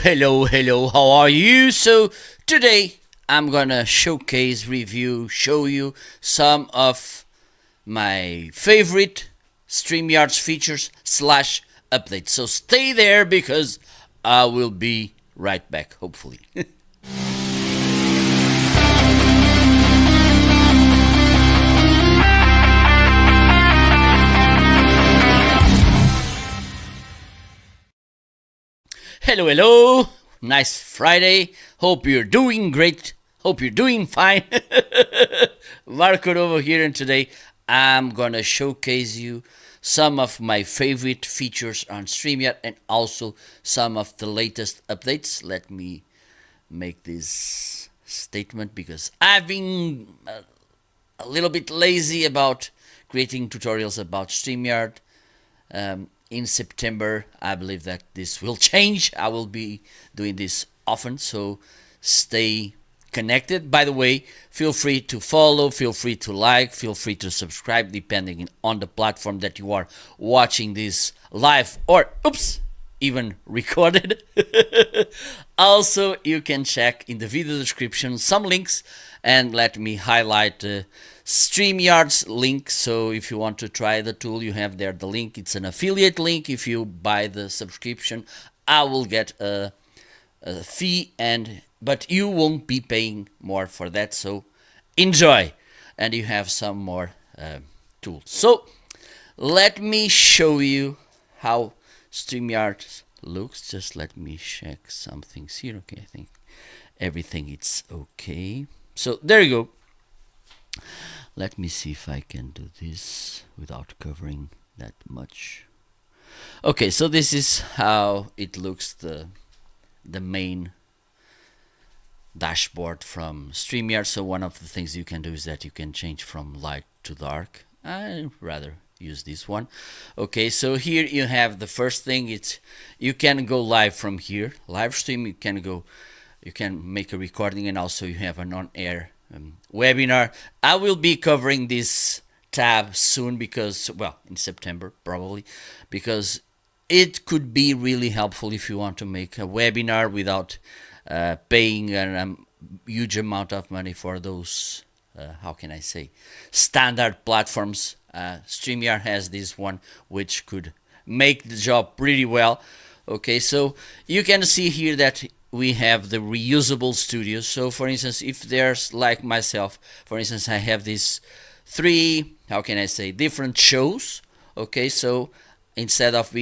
hello, how are you? So, today I'm gonna showcase, review, show you some of my favorite StreamYard's features slash updates. So, stay there because I will be right back, hopefully. Hello. Nice Friday. Hope you're doing great. Hope you're doing fine. Marco over here, and today I'm gonna showcase you some of my favorite features on StreamYard and also some of the latest updates. Let me make this statement because I've been a little bit lazy about creating tutorials about StreamYard. In September, I believe that this will change. I will be doing this often, so stay connected. By the way, feel free to follow, feel free to like, feel free to subscribe depending on the platform that you are watching this live or even recorded. Also, you can check in the video description some links, and let me highlight StreamYard's link. So if you want to try the tool, you have there the link. It's an affiliate link. If you buy the subscription, I will get a fee, but you won't be paying more for that. So enjoy, and you have some more tools. So let me show you how StreamYard looks. Just let me check some things here. Okay, I think everything is okay. So there you go. Let me see if I can do this without covering that much. Okay, so this is how it looks, the main dashboard from StreamYard. So one of the things you can do is that you can change from light to dark. I rather use this one. Okay, so here you have the first thing. It's you can go live from here, live stream. You can make a recording, and also you have an on-air webinar. I will be covering this tab soon because, well, in September probably, because it could be really helpful if you want to make a webinar without paying a huge amount of money for those, how can I say, standard platforms. StreamYard has this one which could make the job pretty well. Okay, so you can see here that we have the reusable studios. So for instance, if there's like myself, for instance, I have these three, how can I say, different shows. Okay, so instead of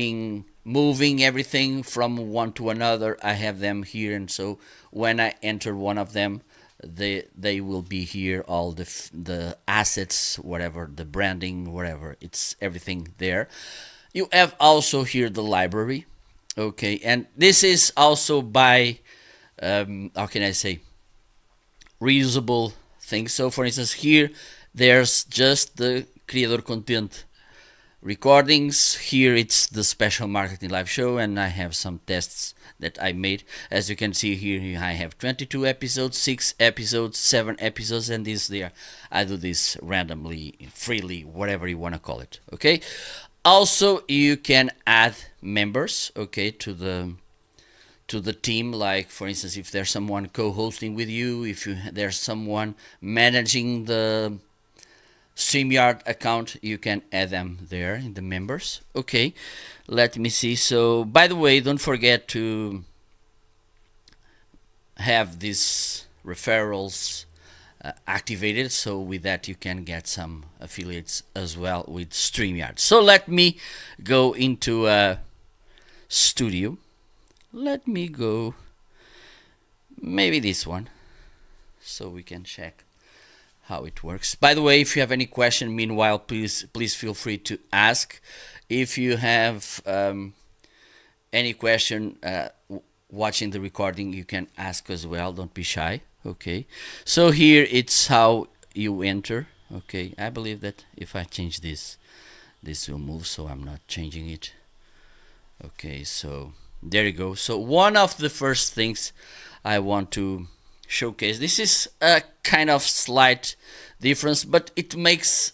moving everything from one to another, I have them here, and so when I enter one of them, they will be here, all the assets, whatever, the branding, whatever, it's everything there. You have also here the library. Okay, and this is also by how can I say, reusable things. So for instance, here there's just the creator content recordings. Here it's the special marketing live show, and I have some tests that I made. As you can see here, I have 22 episodes, 6 episodes, 7 episodes, and this there I do this randomly, freely, whatever you want to call it. Okay, also you can add members, okay, to the team. Like for instance, if there's someone co-hosting with you, if there's someone managing the StreamYard account, you can add them there in the members. Okay, let me see. So by the way, don't forget to have these referrals activated, so with that you can get some affiliates as well with StreamYard. So let me go into a studio. Let me go maybe this one, so we can check how it works. By the way, if you have any question meanwhile, please feel free to ask. If you have any question watching the recording, you can ask as well, don't be shy. Okay, so here it's how you enter. Okay, I believe that if I change this will move, so I'm not changing it. Okay, so there you go. So one of the first things I want to showcase, this is a kind of slight difference, but it makes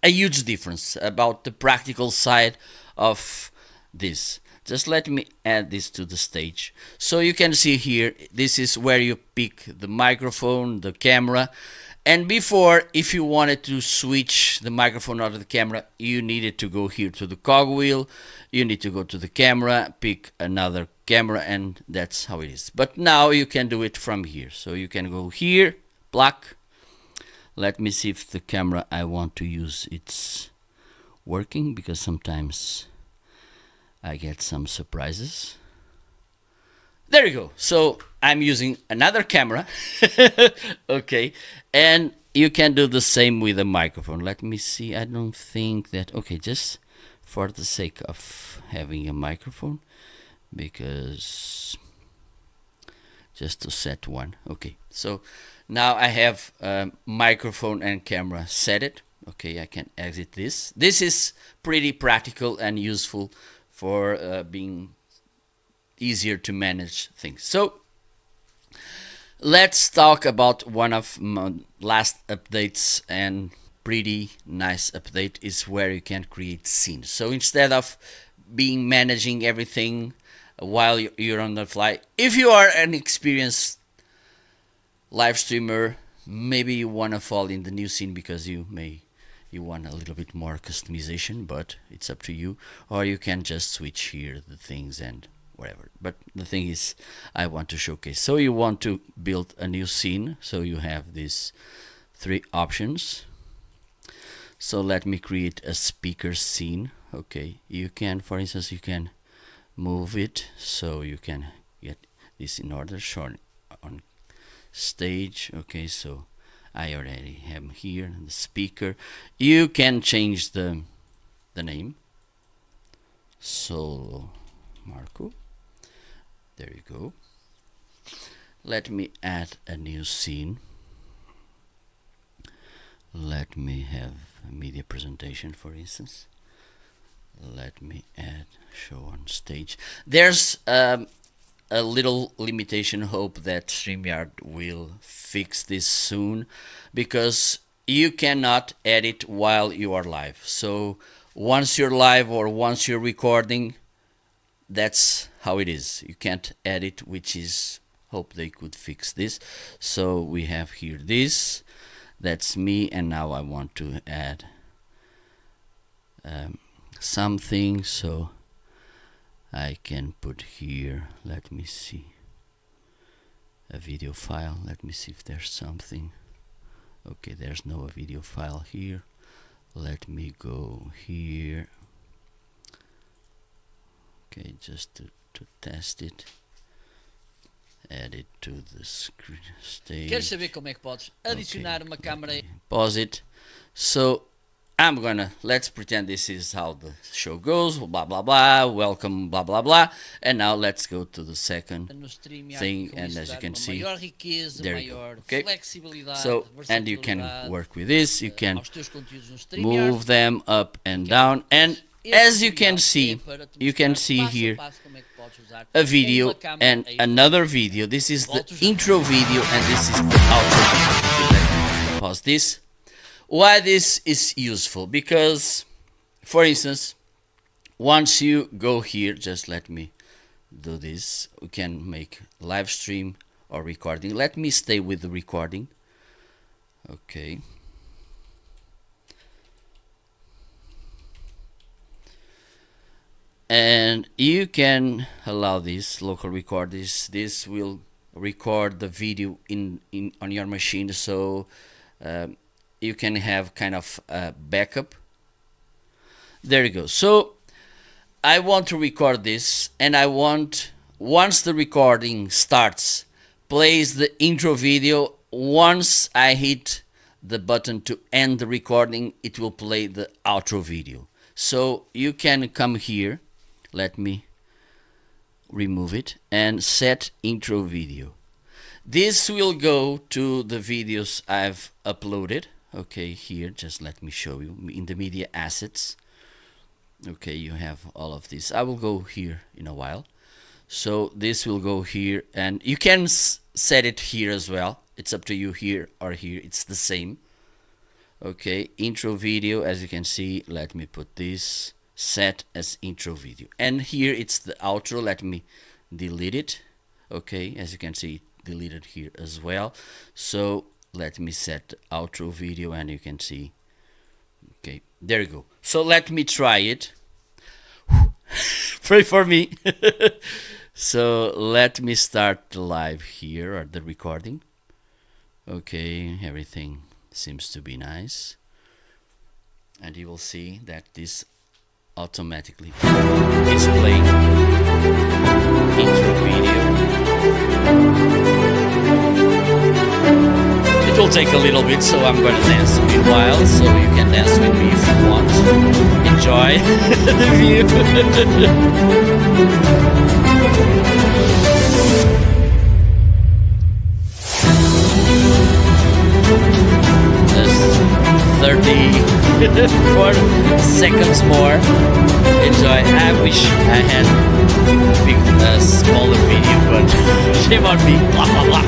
a huge difference about the practical side of this. Just let me add this to the stage. So you can see here, this is where you pick the microphone, the camera. And before, if you wanted to switch the microphone out of the camera, you needed to go here to the cogwheel. You need to go to the camera, pick another camera, and that's how it is. But now you can do it from here. So you can go here, black. Let me see if the camera I want to use it's working, because sometimes I get some surprises. There you go. So I'm using another camera. Okay, and you can do the same with a microphone. Let me see. I don't think that, okay, just for the sake of having a microphone, because just to set one. Okay, so now I have microphone and camera set it. Okay, I can exit this. This is pretty practical and useful for being easier to manage things. So let's talk about one of my last updates, and pretty nice update is where you can create scenes. So instead of being managing everything while you're on the fly, if you are an experienced live streamer, maybe you want to fall in the new scene because you want a little bit more customization, but it's up to you. Or you can just switch here the things and whatever. But the thing is, I want to showcase. So you want to build a new scene, so you have these three options. So let me create a speaker scene. Okay, you can, for instance, you can move it so you can get this in order, shown on stage. Okay, so I already have here the speaker. You can change the name. Solo Marco. There you go. Let me add a new scene. Let me have a media presentation, for instance. Let me add show on stage. There's a little limitation. Hope that StreamYard will fix this soon, because you cannot edit while you are live. So once you're live or once you're recording, that's how it is. You can't edit, which is, hope they could fix this. So we have here this, that's me, and now I want to add something, so I can put here, let me see, a video file. Let me see if there's something. Okay, there's no video file here. Let me go here. Okay, just to test it. Add it to the screen stage. Queres saber como é que podes adicionar uma câmera? Pause it. So I'm gonna, let's pretend this is how the show goes, blah blah blah, welcome, blah blah blah, and now let's go to the second thing, and as you can see, there you go. Okay, so, and you can work with this, you can move them up and down, and as you can see here a video and another video. This is the intro video and this is the outro video. Pause this. Why this is useful? Because, for instance, once you go here, just let me do this. We can make live stream or recording. Let me stay with the recording. Okay. And you can allow this local record. This will record the video in on your machine, so you can have kind of a backup. There you go. So I want to record this, and I want, once the recording starts, plays the intro video. Once I hit the button to end the recording, it will play the outro video. So you can come here, let me remove it, and set intro video. This will go to the videos I've uploaded. Okay, here, just let me show you in the media assets. Okay, you have all of this. I will go here in a while. So this will go here, and you can set it here as well. It's up to you, here or here, it's the same. Okay, intro video, as you can see, let me put this set as intro video, and here it's the outro. Let me delete it. Okay, as you can see, deleted here as well. So let me set the outro video, and you can see, okay, there you go. So let me try it. Pray for me. So let me start the live here, or the recording. Okay, everything seems to be nice, and you will see that this automatically is playing intro video. It will take a little bit, so I'm gonna dance meanwhile, so you can dance with me if you want. Enjoy the view. Just 34 seconds more. Enjoy. I wish I had a smaller video, but shame on me. Blah, blah, blah.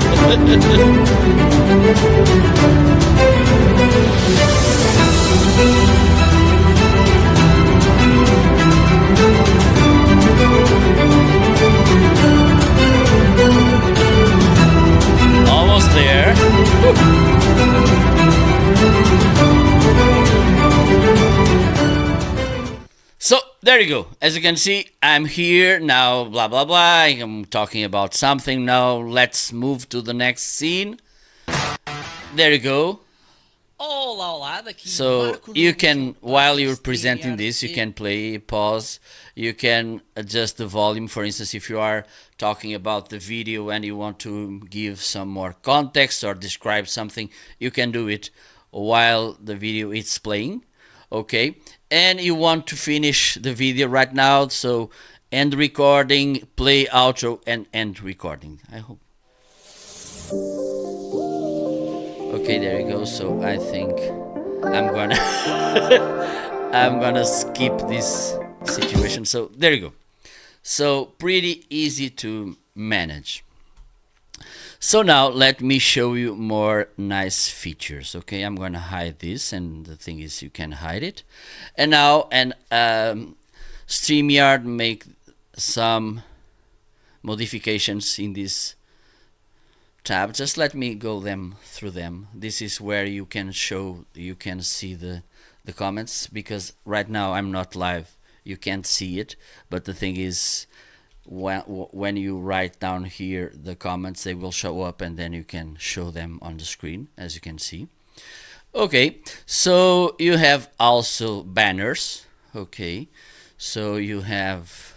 Almost there. So there you go. As you can see, I'm here now, blah blah blah. I'm talking about something now. Let's move to the next scene. There you go. Olá, olá, daqui So Marco you Nunes, can, while you're StreamYard presenting this, you can play, pause, you can adjust the volume. For instance, if you are talking about the video and you want to give some more context or describe something, you can do it while the video is playing. Okay, and you want to finish the video right now, so end recording, play outro, and end recording. I hope. Okay, there you go. So I think I'm gonna I'm gonna skip this situation. So there you go. So pretty easy to manage. So now let me show you more nice features. Okay, I'm gonna hide this, and the thing is you can hide it. And now, StreamYard make some modifications in this tab. Just let me go through them. This is where you can see the comments, because right now I'm not live, you can't see it, but the thing is, when you write down here the comments, they will show up, and then you can show them on the screen, as you can see. Okay, so you have also banners. Okay, so you have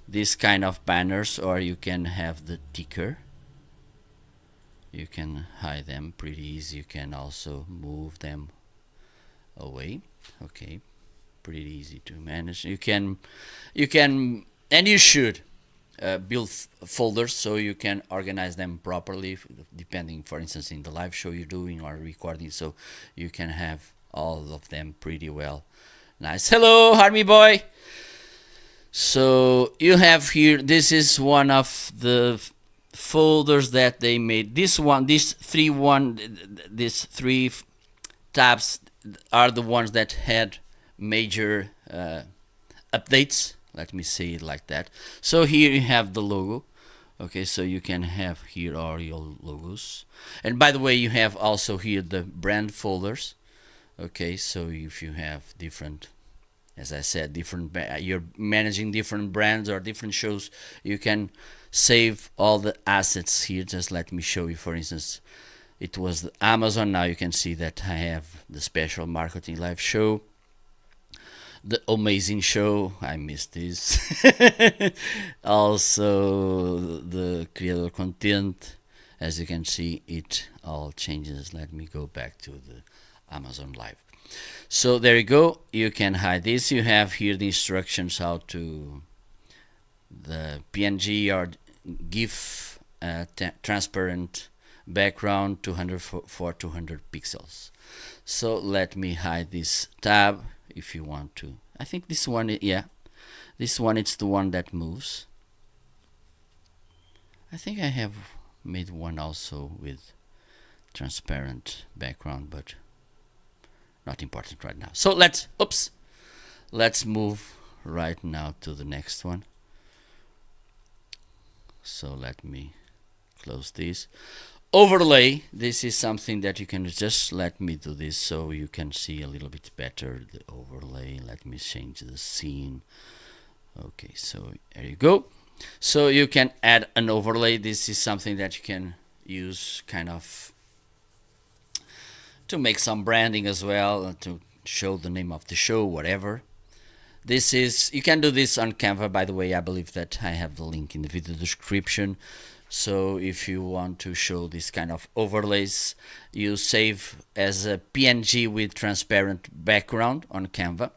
this kind of banners, or you can have the ticker. You can hide them pretty easy. You can also move them away. Okay, pretty easy to manage. You can and you should build folders so you can organize them properly, depending, for instance, in the live show you're doing or recording, so you can have all of them pretty well. Nice. Hello, Army Boy. So you have here, this is one of the folders that they made. These three tabs are the ones that had major updates. Let me say it like that. So here you have the logo. Okay, so you can have here all your logos. And by the way, you have also here the brand folders. Okay, so if you have different, as I said, you're managing different brands or different shows, you can save all the assets here. Just let me show you. For instance, it was the Amazon. Now you can see that I have the special marketing live show, the amazing show, I missed this. Also the creator content, as you can see, it all changes. Let me go back to the Amazon live. So there you go, you can hide this. You have here the instructions how to the PNG or GIF transparent background 200 for 200 pixels. So let me hide this tab if you want to. I think this one, yeah, this one, it's the one that moves. I think I have made one also with transparent background, but not important right now. So let's Let's move right now to the next one. So let me close this. Overlay, this is something that you can just let me do this so you can see a little bit better the overlay. Let me change the scene. Okay, so there you go. So you can add an overlay. This is something that you can use kind of to make some branding as well, to show the name of the show, whatever. This is, you can do this on Canva, by the way. I believe that I have the link in the video description. So if you want to show this kind of overlays, you save as a PNG with transparent background on Canva.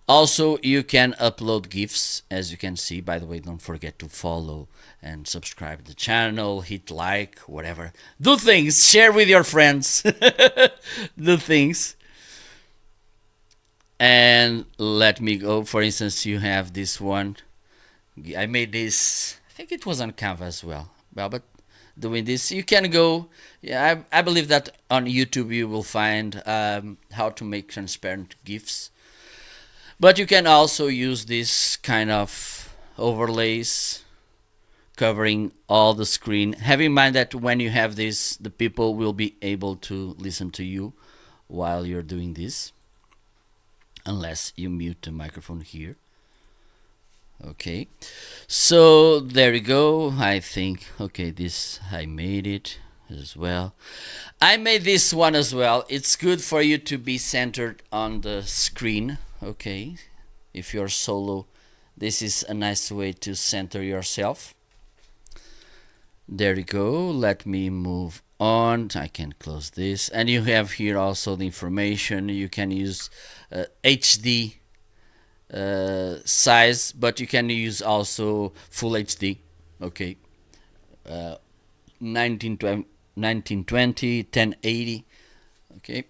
Also, you can upload GIFs, as you can see. By the way, don't forget to follow and subscribe to the channel, hit like, whatever. Do things, share with your friends. Do things. And let me go. For instance, you have this one. I made this, I think it was on Canva as well. But doing this, you can go. Yeah, I believe that on YouTube you will find how to make transparent GIFs. But you can also use this kind of overlays covering all the screen. Have in mind that when you have this, the people will be able to listen to you while you're doing this, unless you mute the microphone here. Okay, so there you go. I think, okay, this, I made it as well. I made this one as well. It's good for you to be centered on the screen. Okay, if you're solo, this is a nice way to center yourself. There you go. Let me move on. I can close this, and you have here also the information. You can use HD size, but you can use also full HD. Okay, 1920 1080. Okay,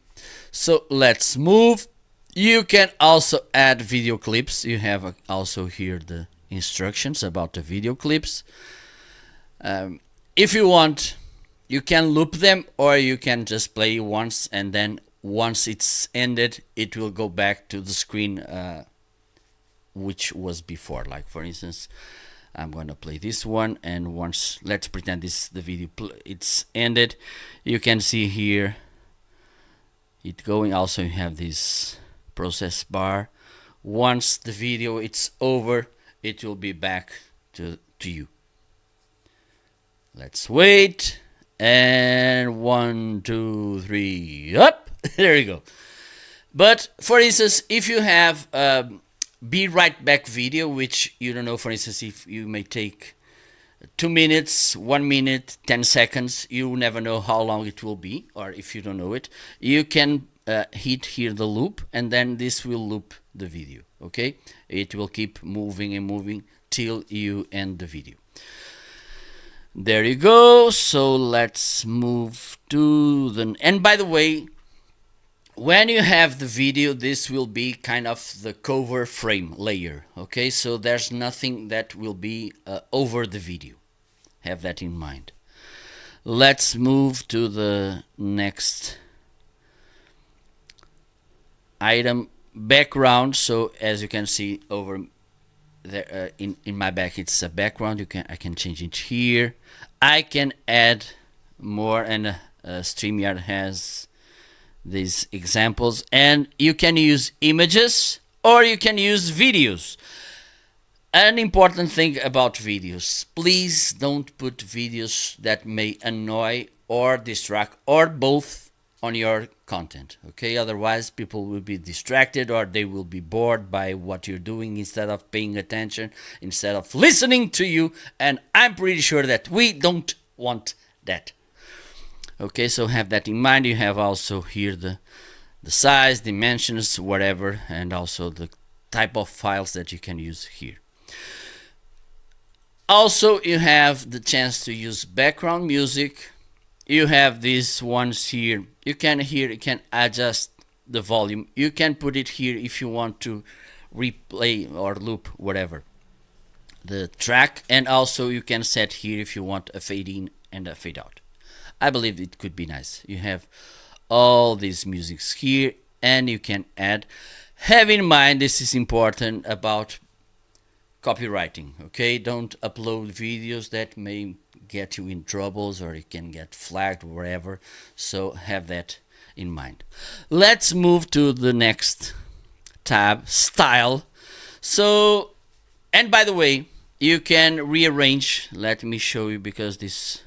so let's move. You can also add video clips. You have also here the instructions about the video clips. If you want, you can loop them, or you can just play once, and then once it's ended, it will go back to the screen which was before. Like for instance, I'm gonna play this one, and once, let's pretend this the video it's ended, you can see here it going. Also you have this process bar. Once the video it's over, it will be back to you. Let's wait, and 1 2 3 up. There you go. But for instance, if you have be right back video, which you don't know, for instance, if you may take 2 minutes, 1 minute, 10 seconds, you never know how long it will be, or if you don't know it, you can hit here the loop, and then this will loop the video. Okay, it will keep moving and moving till you end the video. There you go. So let's move to the, and by the way, when you have the video, this will be kind of the cover frame layer. Okay, so there's nothing that will be over the video. Have that in mind. Let's move to the next item, background. So as you can see over there in my back, it's a background. I can change it here. I can add more, and StreamYard has these examples, and you can use images or you can use videos. An important thing about videos, please don't put videos that may annoy or distract, or both, on your content. Okay, otherwise people will be distracted, or they will be bored by what you're doing instead of paying attention, instead of listening to you, and I'm pretty sure that we don't want that. Okay, so have that in mind. You have also here the size, dimensions, whatever, and also the type of files that you can use here. Also, you have the chance to use background music. You have these ones here. You can adjust the volume. You can put it here if you want to replay or loop, whatever, the track. And also you can set here if you want a fade in and a fade out. I believe it could be nice. You have all these musics here, and you can add. Have in mind, this is important about copywriting. Okay, don't upload videos that may get you in troubles or you can get flagged or wherever. So have that in mind. Let's move to the next tab, style. So, and by the way, you can rearrange. Let me show you, because this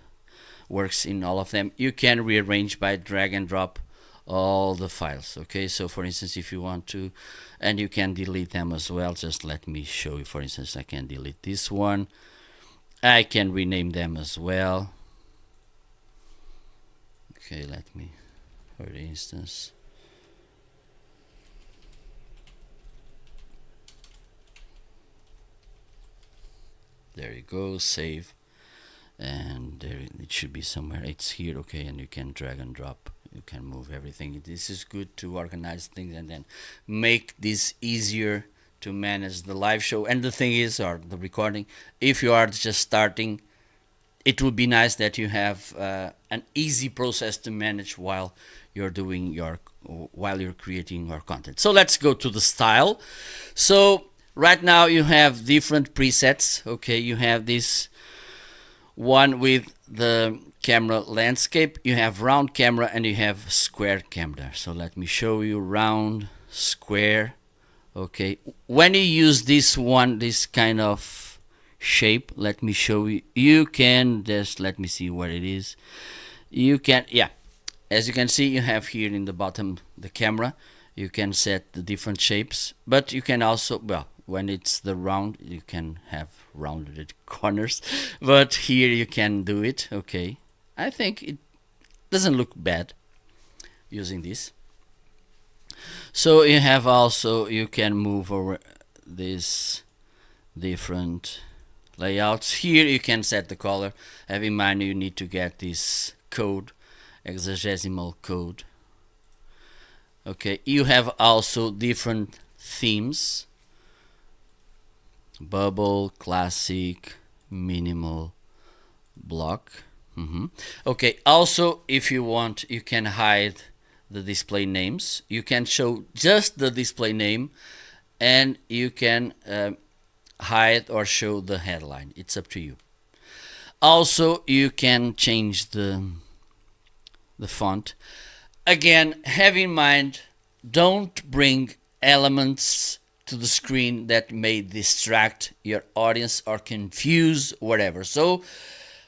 works in all of them. You can rearrange by drag and drop all the files. Okay, so for instance, if you want to, and you can delete them as well. Just let me show you. For instance, I can delete this one. I can rename them as well. Okay, let me, for instance, there you go, save, and there it should be somewhere. It's here. Okay, and you can drag and drop. You can move everything. This is good to organize things and then make this easier to manage the live show. And the thing is, or the recording, if you are just starting, it would be nice that you have an easy process to manage while you're doing your, while you're creating your content. So let's go to the style. So right now you have different presets. Okay, you have this one with the camera landscape, you have round camera, and you have square camera. So let me show you round, square. Okay, when you use this one, this kind of shape, let me show you. You can just, let me see what it is. You can, yeah, as you can see, you have here in the bottom the camera. You can set the different shapes, but you can also, well, when it's the round, you can have rounded corners, but here you can do it. Okay, I think it doesn't look bad using this. So you have also, you can move over these different layouts. Here you can set the color. Have in mind, you need to get this code, hexadecimal code. Okay, you have also different themes: bubble, classic, minimal, block. Okay, also if you want, you can hide the display names. You can show just the display name, and you can hide or show the headline. It's up to you. Also, you can change the font. Again, have in mind, don't bring elements to the screen that may distract your audience or confuse whatever. So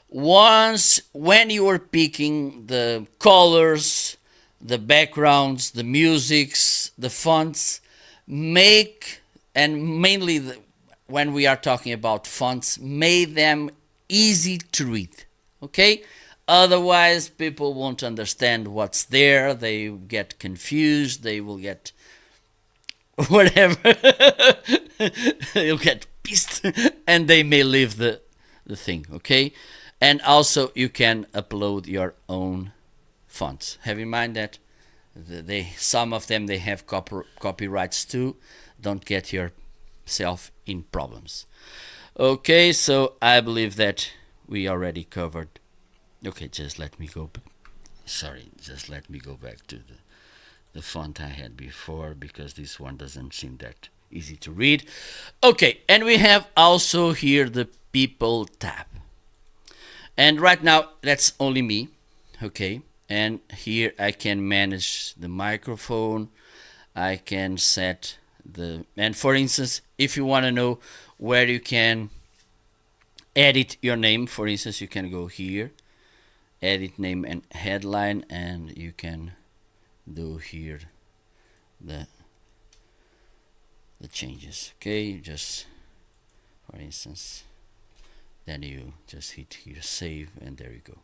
when you are picking the colors, the backgrounds, the musics, the fonts, make, and mainly when we are talking about fonts, make them easy to read. Okay, otherwise people won't understand what's there. They get confused, they will get whatever. You'll get pissed and they may leave the thing. Okay, and also you can upload your own fonts. Have in mind that some of them, they have copyrights too. Don't get yourself in problems. Okay, so I believe that we already covered. Okay, just let me go. Sorry, just let me go back to the font I had before, because this one doesn't seem that easy to read. Okay, and we have also here the people tab. And right now that's only me. Okay, and here I can manage the microphone. I can set the, and for instance, if you want to know where you can edit your name, for instance, you can go here, edit name and headline, and you can do here the changes. Okay, just for instance, then you just hit here save, and there you go.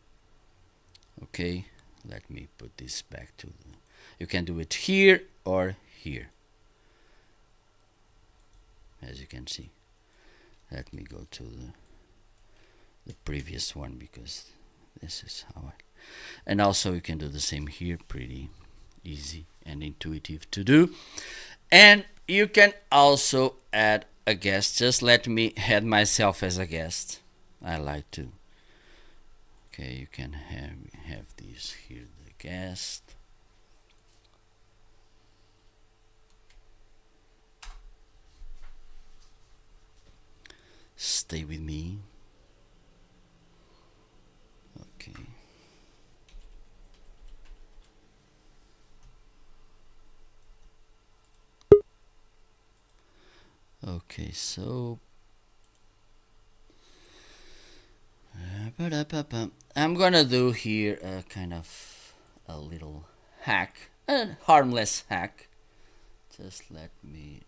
Okay, let me put this back to the, you can do it here or here, as you can see. Let me go to the previous one, because this is how I, and also you can do the same here. Pretty easy and intuitive to do. And you can also add a guest. Just let me add myself as a guest. I like to. Okay, you can have these here, the guest. stay with me. Okay. Okay, so I'm gonna do here a kind of a little hack, a harmless hack. Just let me,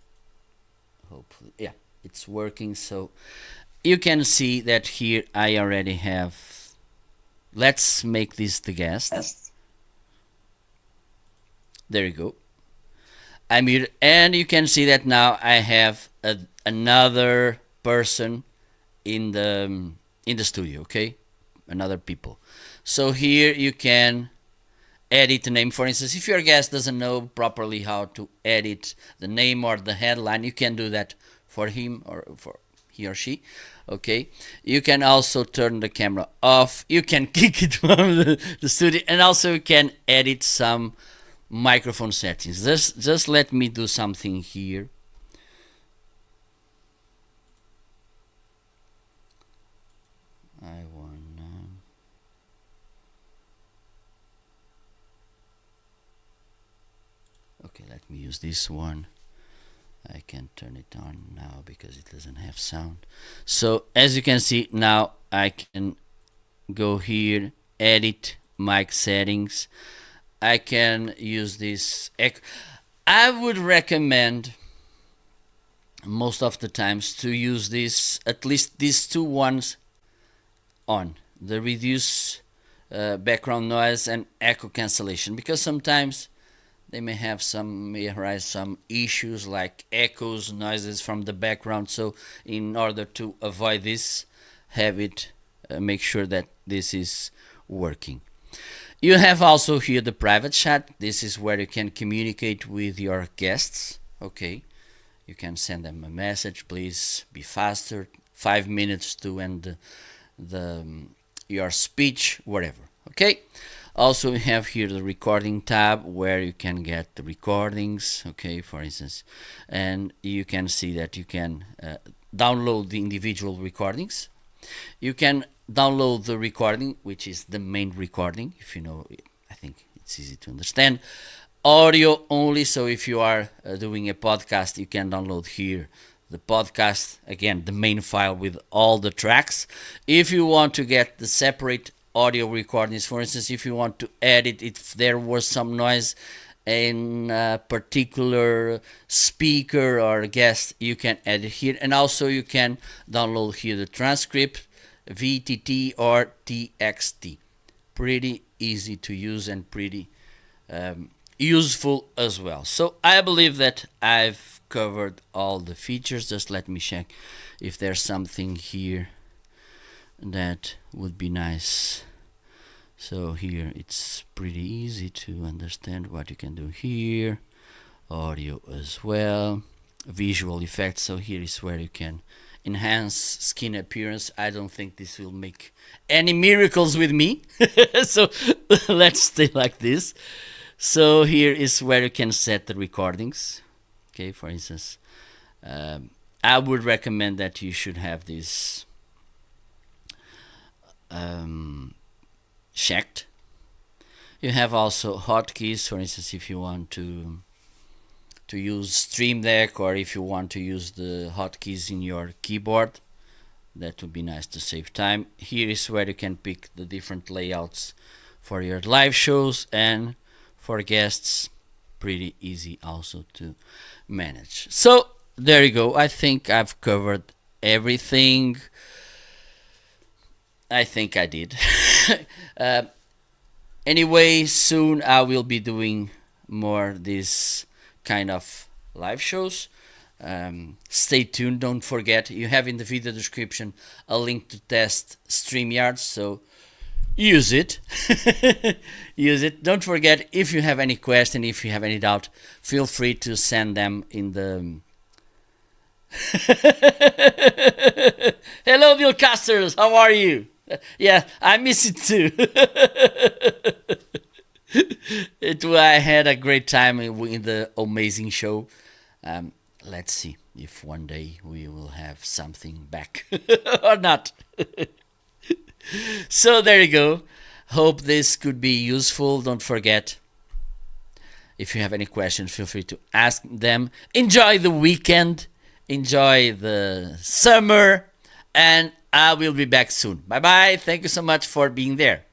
hopefully, yeah, it's working. So you can see that here I already have, let's make this the guest. There you go. I muted, and you can see that now I have another person in the studio. Okay, another people. So here you can edit the name. For instance, if your guest doesn't know properly how to edit the name or the headline, you can do that for him or for he or she. Okay, you can also turn the camera off. You can kick it from the studio, and also you can edit some microphone settings. Just let me do something here. I wanna, okay, let me use this one. I can turn it on now because it doesn't have sound. So as you can see now, I can go here, edit mic settings. I can use this. I would recommend most of the times to use this, at least these two ones on, the reduce background noise and echo cancellation, because sometimes they may arise some issues like echoes, noises from the background. So in order to avoid this, have it make sure that this is working. You have also here the private chat. This is where you can communicate with your guests. Okay, you can send them a message, please be faster, 5 minutes to end your speech, whatever. Okay, also we have here the recording tab where you can get the recordings. Okay, for instance, and you can see that you can download the individual recordings. You can download the recording, which is the main recording. If you know, I think it's easy to understand. Audio only, so if you are doing a podcast, you can download here the podcast, again the main file with all the tracks. If you want to get the separate audio recordings, for instance, if you want to edit, if there was some noise in a particular speaker or guest, you can edit here. And also you can download here the transcript, VTT or TXT. Pretty easy to use and pretty useful as well. So I believe that I've covered all the features. Just let me check if there's something here that would be nice. So here it's pretty easy to understand what you can do here. Audio as well, visual effects. So here is where you can enhance skin appearance. I don't think this will make any miracles with me. So let's stay like this. So here is where you can set the recordings. Okay, for instance, I would recommend that you should have this checked. You have also hotkeys, for instance, if you want to use Stream Deck, or if you want to use the hotkeys in your keyboard. That would be nice to save time. Here is where you can pick the different layouts for your live shows, and for guests, pretty easy also to manage. So there you go. I think I've covered everything. I think I did. Anyway, soon I will be doing more this kind of live shows. Stay tuned. Don't forget, you have in the video description a link to test StreamYard, so use it. Use it. Don't forget, if you have any question, if you have any doubt, feel free to send them in the Hello Billcasters, how are you? Yeah, I miss it too. I had a great time in the amazing show. let's see if one day we will have something back or not. So there you go. Hope this could be useful. Don't forget, if you have any questions, feel free to ask them. Enjoy the weekend. Enjoy the summer. And I will be back soon. Bye bye. Thank you so much for being there.